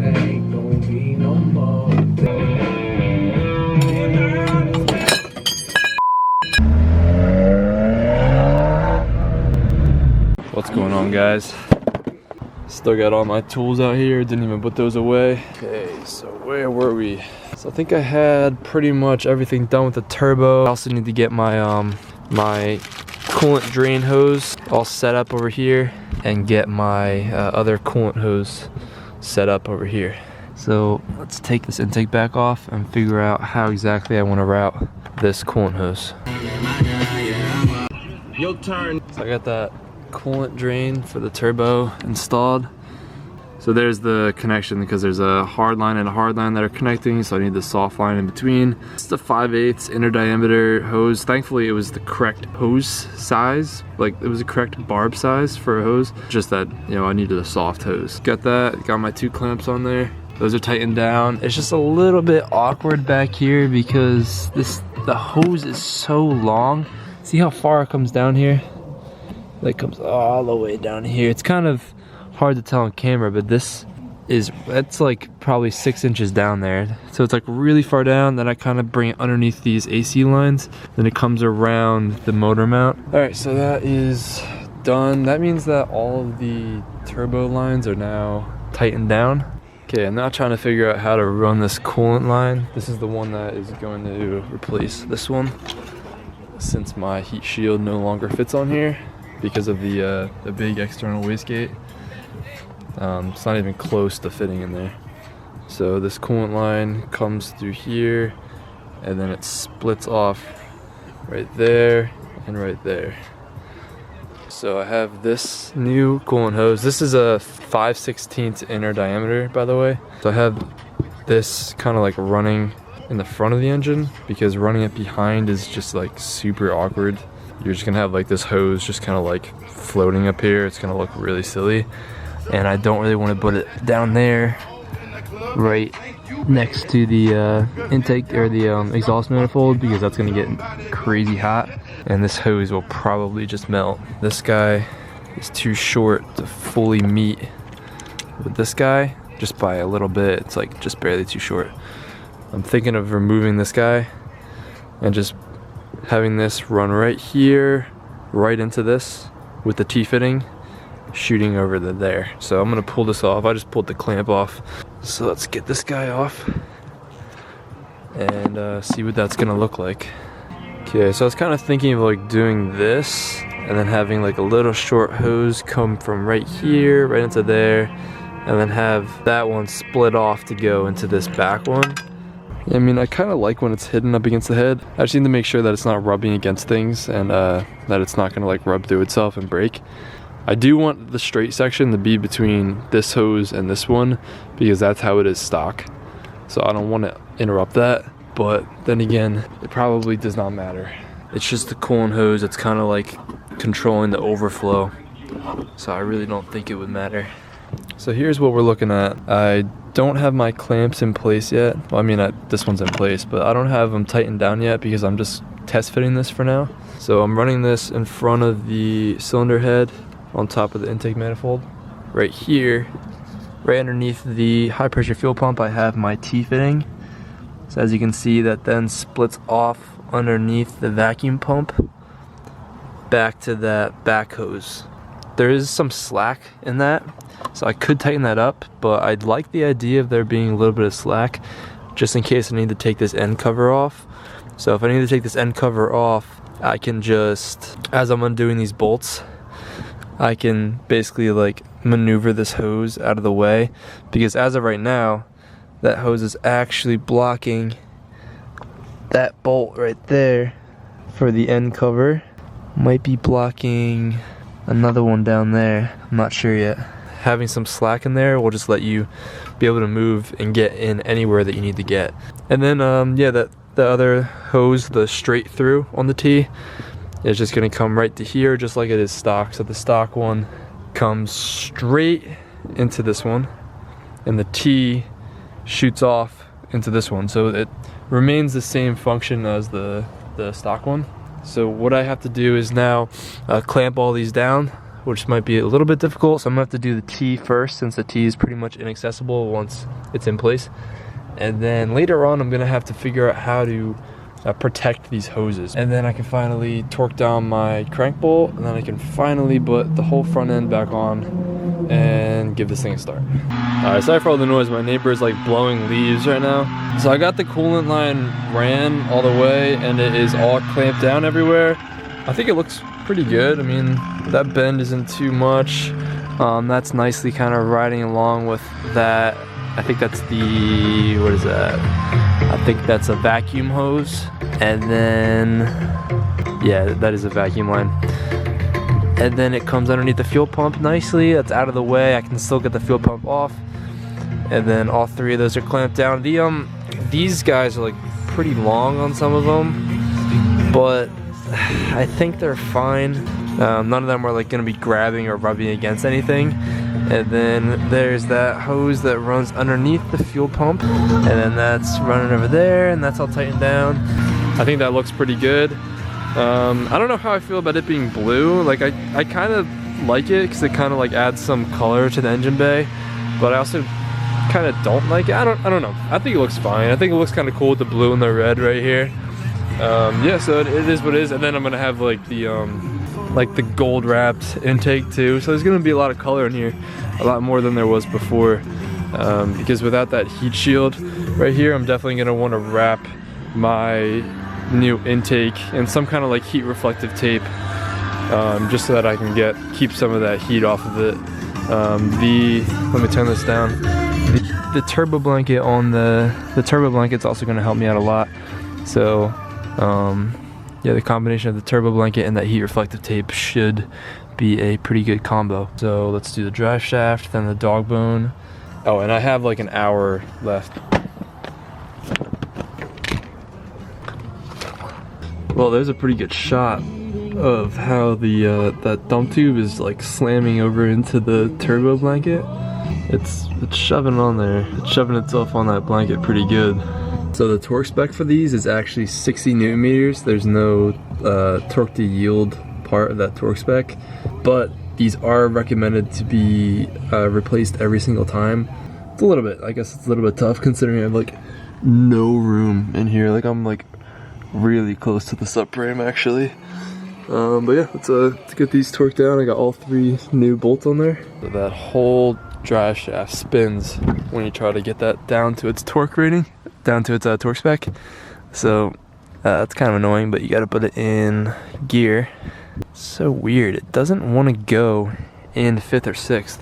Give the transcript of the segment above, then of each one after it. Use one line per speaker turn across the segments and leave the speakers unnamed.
it ain't gonna be no more.
What's going on, guys? Still got all my tools out here, didn't even put those away. Okay, so where were we? So I think I had pretty much everything done with the turbo. I also need to get my my coolant drain hose all set up over here and get my other coolant hose set up over here. So let's take this intake back off and figure out how exactly I want to route this coolant hose.
Your turn.
So I got that coolant drain for the turbo installed. So there's the connection because there's a hard line and a hard line that are connecting, so I need the soft line in between. It's the 5/8 inner diameter hose. Thankfully it was the correct hose size, like it was the correct barb size for a hose, just that, you know, I needed a soft hose. Got that, got my 2 clamps on there. Those are tightened down. It's just a little bit awkward back here because the hose is so long. See how far it comes down here? That comes all the way down here. It's kind of hard to tell on camera, but it's like probably 6 inches down there. So it's like really far down. Then I kind of bring it underneath these AC lines. Then it comes around the motor mount. All right, so that is done. That means that all of the turbo lines are now tightened down. Okay, I'm now trying to figure out how to run this coolant line. This is the one that is going to replace this one, since my heat shield no longer fits on here because of the big external wastegate. It's not even close to fitting in there. So this coolant line comes through here and then it splits off right there and right there. So I have this new coolant hose. This is a 5/16 inner diameter, by the way. So I have this kind of like running in the front of the engine because running it behind is just like super awkward. You're just gonna have like this hose just kind of like floating up here. It's gonna look really silly. And I don't really want to put it down there right next to the intake or the exhaust manifold because that's going to get crazy hot and this hose will probably just melt. This guy is too short to fully meet with this guy, just by a little bit. It's like just barely too short. I'm thinking of removing this guy and just having this run right here, right into this with the T-fitting shooting over there. So I'm gonna pull this off. I just pulled the clamp off. So let's get this guy off and see what that's gonna look like. Okay, so I was kind of thinking of like doing this and then having like a little short hose come from right here right into there and then have that one split off to go into this back one. I mean, I kind of like when it's hidden up against the head. I just need to make sure that it's not rubbing against things and that it's not gonna like rub through itself and break. I do want the straight section to be between this hose and this one because that's how it is stock. So I don't want to interrupt that, but then again, it probably does not matter. It's just the coolant hose that's kind of like controlling the overflow. So I really don't think it would matter. So here's what we're looking at. I don't have my clamps in place yet. Well, I mean, this one's in place, but I don't have them tightened down yet because I'm just test fitting this for now. So I'm running this in front of the cylinder head on top of the intake manifold. Right here, right underneath the high pressure fuel pump, I have my T-fitting. So as you can see, that then splits off underneath the vacuum pump back to that back hose. There is some slack in that, so I could tighten that up, but I'd like the idea of there being a little bit of slack just in case I need to take this end cover off. So if I need to take this end cover off, I can just, as I'm undoing these bolts, I can basically like maneuver this hose out of the way because as of right now, that hose is actually blocking that bolt right there for the end cover. Might be blocking another one down there. I'm not sure yet. Having some slack in there will just let you be able to move and get in anywhere that you need to get. And then yeah, the other hose, the straight through on the T, it's just gonna come right to here just like it is stock. So the stock one comes straight into this one and the T shoots off into this one. So it remains the same function as the stock one. So what I have to do is now clamp all these down which might be a little bit difficult. So I'm gonna have to do the T first, since the T is pretty much inaccessible once it's in place. And then later on, I'm gonna have to figure out how to protect these hoses. And then I can finally torque down my crank bolt, and then I can finally put the whole front end back on and give this thing a start. Alright, sorry for all the noise. My neighbor is like blowing leaves right now. So I got the coolant line ran all the way, and it is all clamped down everywhere. I think it looks pretty good. I mean, that bend isn't too much. That's nicely kind of riding along with that. I think that's the, what is that? I think that's a vacuum hose. And then, yeah, that is a vacuum line. And then it comes underneath the fuel pump nicely. That's out of the way. I can still get the fuel pump off. And then all three of those are clamped down. These guys are like pretty long on some of them, but I think they're fine. None of them are like gonna be grabbing or rubbing against anything. And then there's that hose that runs underneath the fuel pump, and then that's running over there, and that's all tightened down. I think that looks pretty good. I don't know how I feel about it being blue. Like I kind of like it because it kind of like adds some color to the engine bay, but I also kind of don't like it. I don't know. I think it looks fine. I think it looks kind of cool with the blue and the red right here. Yeah, so it is what it is. And then I'm gonna have like the gold wrapped intake too. So there's gonna be a lot of color in here, a lot more than there was before. Because without that heat shield right here, I'm definitely gonna want to wrap my new intake in some kind of like heat reflective tape, just so that I can keep some of that heat off of it. Let me turn this down. The turbo blanket on the turbo blanket's also going to help me out a lot. So yeah, the combination of the turbo blanket and that heat reflective tape should be a pretty good combo. So let's do the drive shaft, then the dog bone. Oh, and I have like an hour left. Well, there's a pretty good shot of how that dump tube is like slamming over into the turbo blanket. It's shoving on there. It's shoving itself on that blanket pretty good. So the torque spec for these is actually 60 Newton meters. There's no torque to yield part of that torque spec, but these are recommended to be replaced every single time. It's a little bit, I guess it's a little bit tough considering I have like no room in here. Like I'm like really close to the subframe actually. But yeah, let's get these torqued down. I got all three new bolts on there. So that whole drive shaft spins when you try to get that down to its torque rating, down to its torque spec. So that's kind of annoying, but you got to put it in gear. So weird, it doesn't want to go in 5th or 6th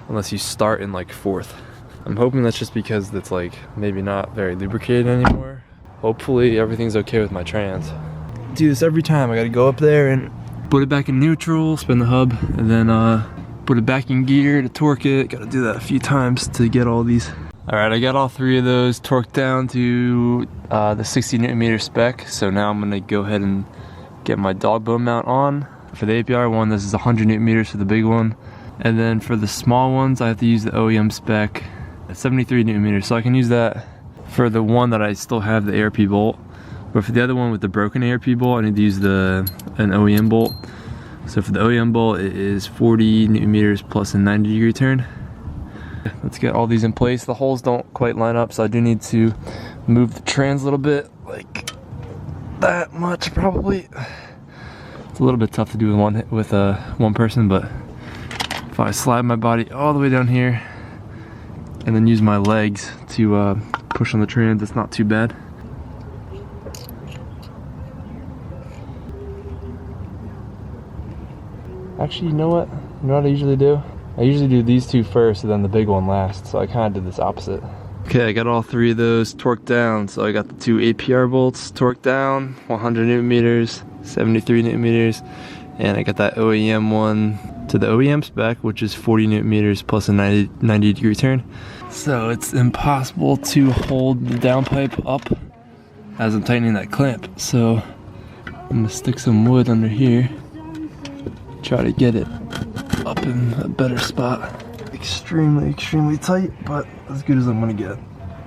unless you start in like 4th. I'm hoping that's just because it's like maybe not very lubricated anymore. Hopefully everything's okay with my trans. Do this every time. I gotta go up there and put it back in neutral, spin the hub, and then put it back in gear to torque it. Gotta do that a few times to get all these. All right, I got all three of those torqued down to the 60 Newton meter spec. So now I'm gonna go ahead and get my dog bone mount on. For the APR one, this is 100 Newton meters for the big one. And then for the small ones, I have to use the OEM spec at 73 Newton meters. So I can use that for the one that I still have the ARP bolt. But for the other one with the broken ARP bolt, I need to use an OEM bolt. So for the OEM bolt, it is 40 Newton meters plus a 90 degree turn. Let's get all these in place. The holes don't quite line up, so I do need to move the trans a little bit, like that much probably. It's a little bit tough to do with one person, but if I slide my body all the way down here and then use my legs to push on the trans, it's not too bad. Actually, you know what I usually do? I usually do these two first and then the big one last, so I kind of did this opposite. Okay, I got all three of those torqued down. So I got the two APR bolts torqued down, 100 Newton meters, 73 Newton meters, and I got that OEM one to the OEM spec, which is 40 Newton meters plus a 90 degree turn. So it's impossible to hold the downpipe up as I'm tightening that clamp. So I'm gonna stick some wood under here, try to get it up in a better spot. Extremely tight, but as good as I'm gonna get.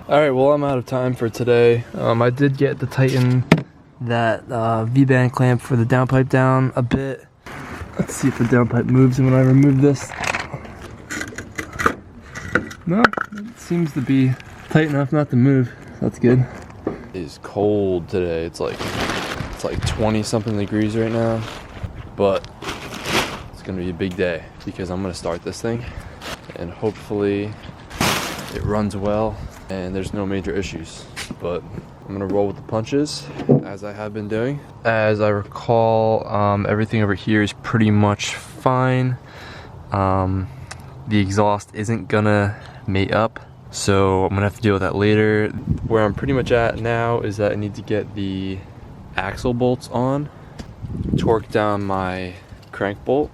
Alright, well, I'm out of time for today. I did get to tighten that V-band clamp for the downpipe down a bit. Let's see if the downpipe moves when I remove this. No, it seems to be tight enough not to move. That's good. It's cold today. It's like 20 something degrees right now, but it's gonna be a big day because I'm gonna start this thing and hopefully it runs well and there's no major issues. But I'm gonna roll with the punches as I have been doing. As I recall, everything over here is pretty much fine. The exhaust isn't gonna mate up, so I'm gonna have to deal with that later. Where I'm pretty much at now is that I need to get the axle bolts on, torque down my crank bolt,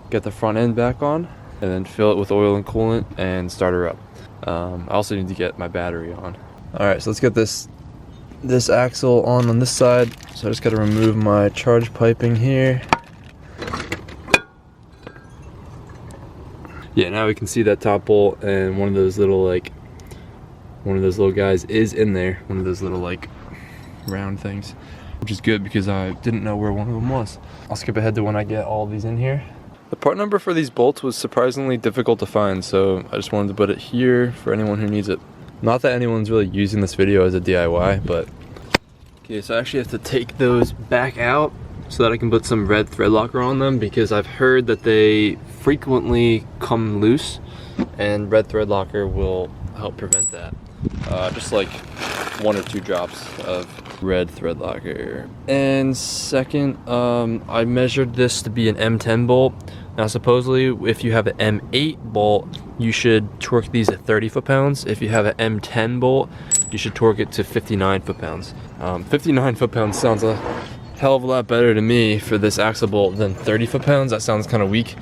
get the front end back on, and then fill it with oil and coolant and start her up. I also need to get my battery on. Alright, so let's get this axle on this side. So I just gotta remove my charge piping here. Yeah, now we can see that top bolt and one of those little guys is in there. One of those little like round things, which is good because I didn't know where one of them was. I'll skip ahead to when I get all these in here. The part number for these bolts was surprisingly difficult to find, so I just wanted to put it here for anyone who needs it. Not that anyone's really using this video as a DIY, but... Okay, so I actually have to take those back out so that I can put some red thread locker on them, because I've heard that they frequently come loose and red thread locker will help prevent that. Just like 1 or 2 drops of red thread locker. And second, I measured this to be an M10 bolt. Now supposedly if you have an M8 bolt, you should torque these at 30 foot-pounds. If you have an M10 bolt, you should torque it to 59 foot-pounds. 59 foot-pounds sounds a hell of a lot better to me for this axle bolt than 30 foot-pounds. That sounds kind of weak.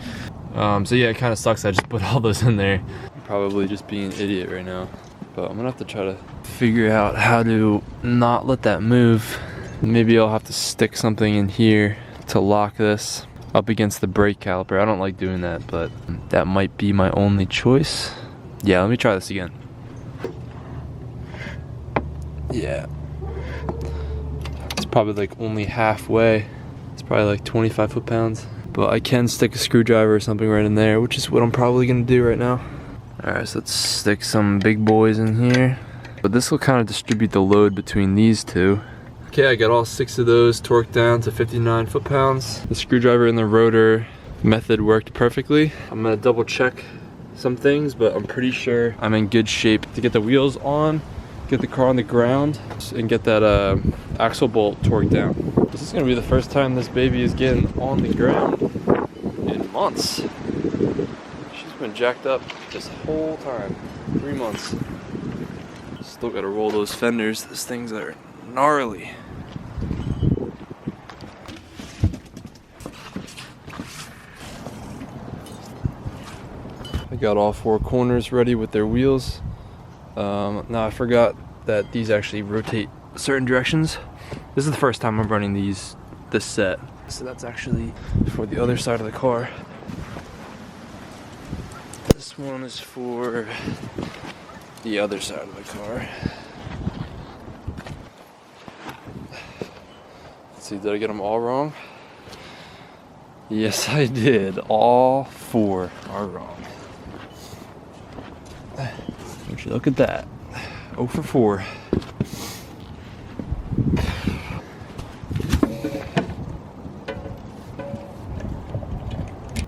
So yeah, it kind of sucks I just put all those in there. I'm probably just being an idiot right now. But I'm gonna have to try to figure out how to not let that move. Maybe I'll have to stick something in here to lock this up against the brake caliper. I don't like doing that, but that might be my only choice. Yeah, let me try this again. Yeah. It's probably like only halfway. It's probably like 25 foot-pounds. But I can stick a screwdriver or something right in there, which is what I'm probably gonna do right now. Alright, so let's stick some big boys in here. But this will kind of distribute the load between these two. Okay, I got all 6 of those torqued down to 59 foot-pounds. The screwdriver and the rotor method worked perfectly. I'm gonna double check some things, but I'm pretty sure I'm in good shape to get the wheels on, get the car on the ground, and get that axle bolt torqued down. This is gonna be the first time this baby is getting on the ground in months. She's been jacked up this whole time, 3 months. Still gotta roll those fenders. Those things are gnarly. I got all 4 corners ready with their wheels. Now I forgot that these actually rotate certain directions. This is the first time I'm running this set. So that's actually for the other side of the car. This one is for the other side of the car. Let's see, did I get them all wrong? Yes, I did. All 4 are wrong. Would you look at that? 0 for 4.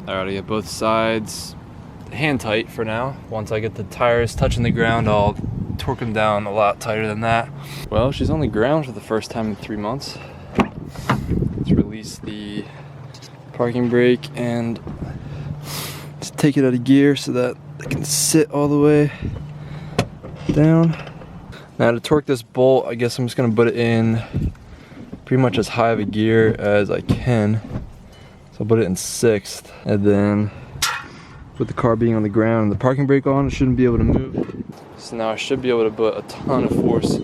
Alright, I get both sides hand tight for now. Once I get the tires touching the ground, I'll torque them down a lot tighter than that. Well, she's on the ground for the first time in 3 months. Let's release the parking brake and just take it out of gear so that it can sit all the way down. Now to torque this bolt, I guess I'm just gonna put it in pretty much as high of a gear as I can. So I'll put it in 6th, and then with the car being on the ground and the parking brake on, it shouldn't be able to move. So now I should be able to put a ton of force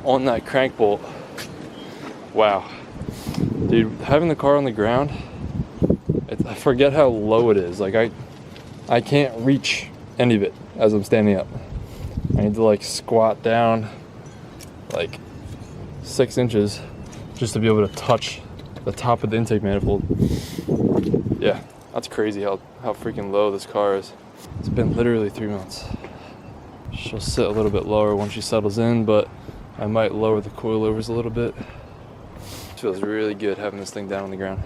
on that crank bolt. Wow. Dude, having the car on the ground, I forget how low it is. Like I can't reach any of it as I'm standing up. I need to like squat down like 6 inches just to be able to touch the top of the intake manifold. Yeah, that's crazy how freaking low this car is. It's been literally 3 months. She'll sit a little bit lower once she settles in, but I might lower the coilovers a little bit. It feels really good having this thing down on the ground.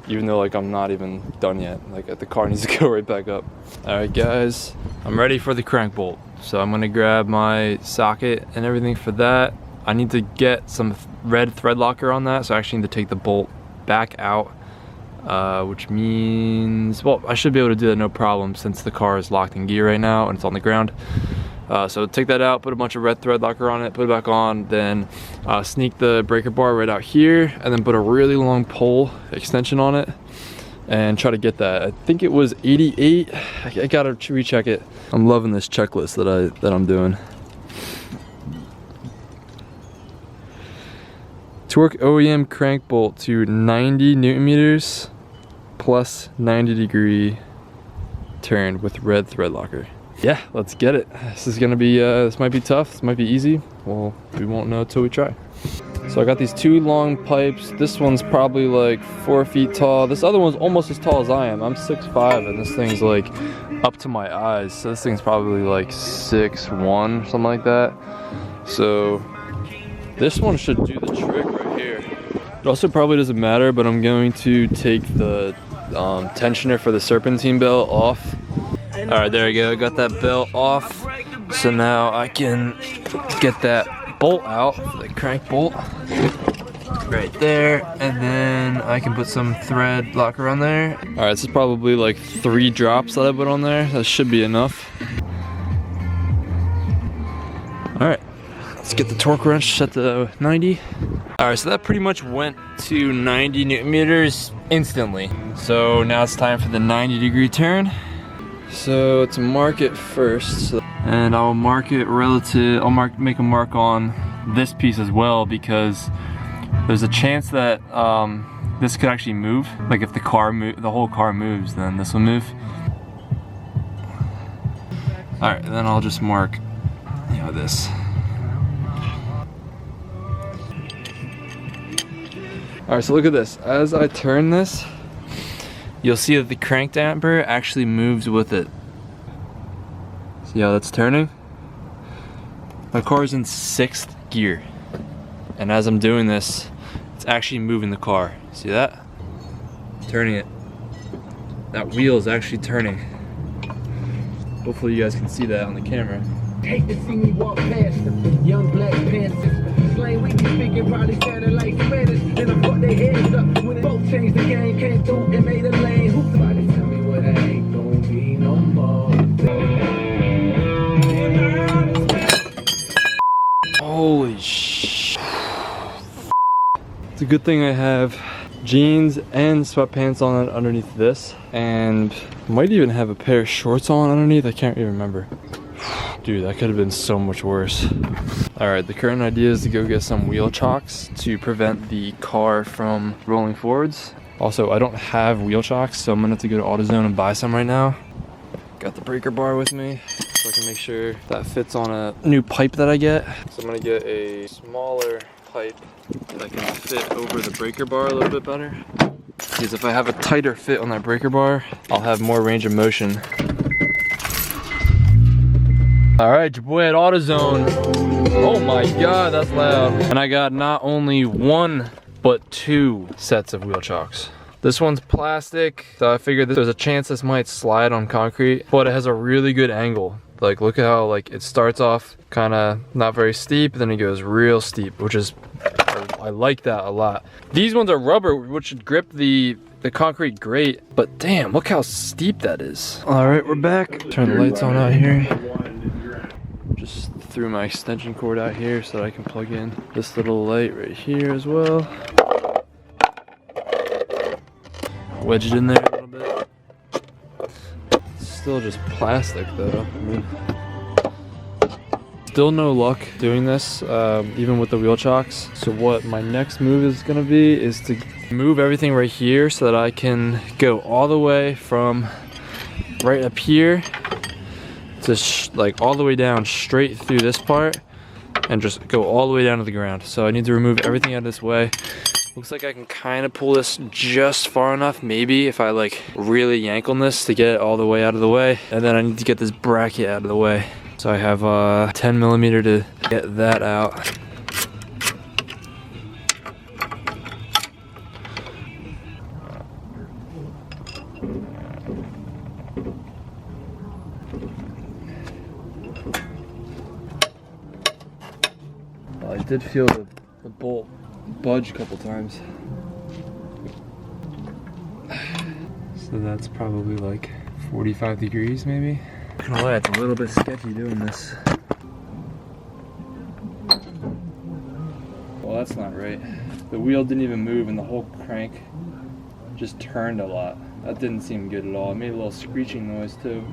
Even though like I'm not even done yet. Like the car needs to go right back up. All right guys, I'm ready for the crank bolt. So I'm gonna grab my socket and everything for that. I need to get some red thread locker on that, so I actually need to take the bolt back out, which means, well, I should be able to do that no problem since the car is locked in gear right now and it's on the ground. So take that out, put a bunch of red thread locker on it, put it back on, then sneak the breaker bar right out here, and then put a really long pole extension on it and try to get that. I think it was 88. I gotta recheck it. I'm loving this checklist that I'm doing. Torque OEM crank bolt to 90 Newton meters plus 90-degree turn with red thread locker. Yeah, let's get it. This is gonna be, this might be tough, this might be easy. Well, we won't know until we try. So I got these 2 long pipes. This one's probably like 4 feet tall. This other one's almost as tall as I am. I'm 6'5", and this thing's like up to my eyes. So this thing's probably like 6'1", something like that. So this one should do the trick right here. It also probably doesn't matter, but I'm going to take the tensioner for the serpentine belt off. All right, there we go, I got that belt off. So now I can get that bolt out, the crank bolt, right there, and then I can put some thread locker on there. All right, this is probably like 3 drops that I put on there. That should be enough. All right, let's get the torque wrench set to 90. All right, so that pretty much went to 90 Newton meters instantly. So now it's time for the 90-degree turn. So to mark it first, and I'll mark it relative, make a mark on this piece as well, because there's a chance that this could actually move. Like if the whole car moves, then this will move. All right, and then I'll just mark, you know, this. All right, so look at this. As I turn this, you'll see that the crank damper actually moves with it. See how that's turning? My car is in 6th gear. And as I'm doing this, it's actually moving the car. See that? Turning it. That wheel is actually turning. Hopefully you guys can see that on the camera.
Hate to see me walk past them, young black panthers. Slang we be speaking probably sounding like Spanish. And I fucked their heads up when they both changed the game, came through and made a lane. Who somebody tell me what I ain't gon' be no more.
Holy sh! It's a good thing I have jeans and sweatpants on underneath this, and might even have a pair of shorts on underneath. I can't even remember. Dude, that could have been so much worse. All right, the current idea is to go get some wheel chocks to prevent the car from rolling forwards. Also, I don't have wheel chocks, so I'm gonna have to go to AutoZone and buy some right now. Got the breaker bar with me, so I can make sure that fits on a new pipe that I get. So I'm gonna get a smaller pipe that can fit over the breaker bar a little bit better. Because if I have a tighter fit on that breaker bar, I'll have more range of motion. All right, your boy at AutoZone. Oh my God, that's loud. And I got not only 1, but 2 sets of wheel chocks. This one's plastic, so I figured there's a chance this might slide on concrete, but it has a really good angle. Like, look at how like it starts off kind of not very steep, then it goes real steep, which is, I like that a lot. These ones are rubber, which should grip the concrete great, but damn, look how steep that is. All right, we're back. Turn the lights on out here. Just threw my extension cord out here so that I can plug in this little light right here as well. Wedge it in there a little bit. It's still just plastic though. I mean, still no luck doing this, even with the wheel chocks. So what my next move is gonna be is to move everything right here so that I can go all the way from right up here to like all the way down straight through this part and just go all the way down to the ground. So I need to remove everything out of this way Looks like I can kind of pull this just far enough, maybe if I like really yank on this to get it all the way out of the way. And then I need to get this bracket out of the way. So I have 10 millimeter to get that out. I did feel the bolt budge a couple times. So that's probably like 45 degrees maybe. Not gonna lie, it's a little bit sketchy doing this. Well, that's not right. The wheel didn't even move and the whole crank just turned a lot. That didn't seem good at all. It made a little screeching noise too.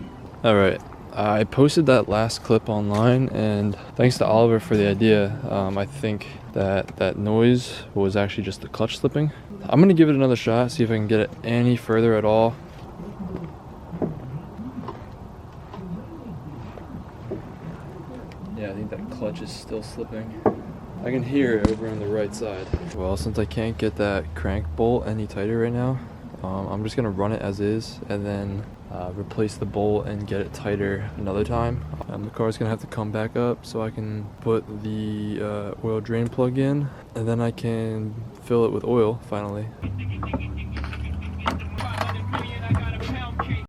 All right. I posted that last clip online, and thanks to Oliver for the idea. I think that noise was actually just the clutch slipping. I'm gonna give it another shot, see if I can get it any further at all. Yeah, I think that clutch is still slipping. I can hear it over on the right side. Well, since I can't get that crank bolt any tighter right now, I'm just gonna run it as is and then replace the bolt and get it tighter another time. The car's gonna have to come back up so I can put the oil drain plug in, and then I can fill it with oil finally.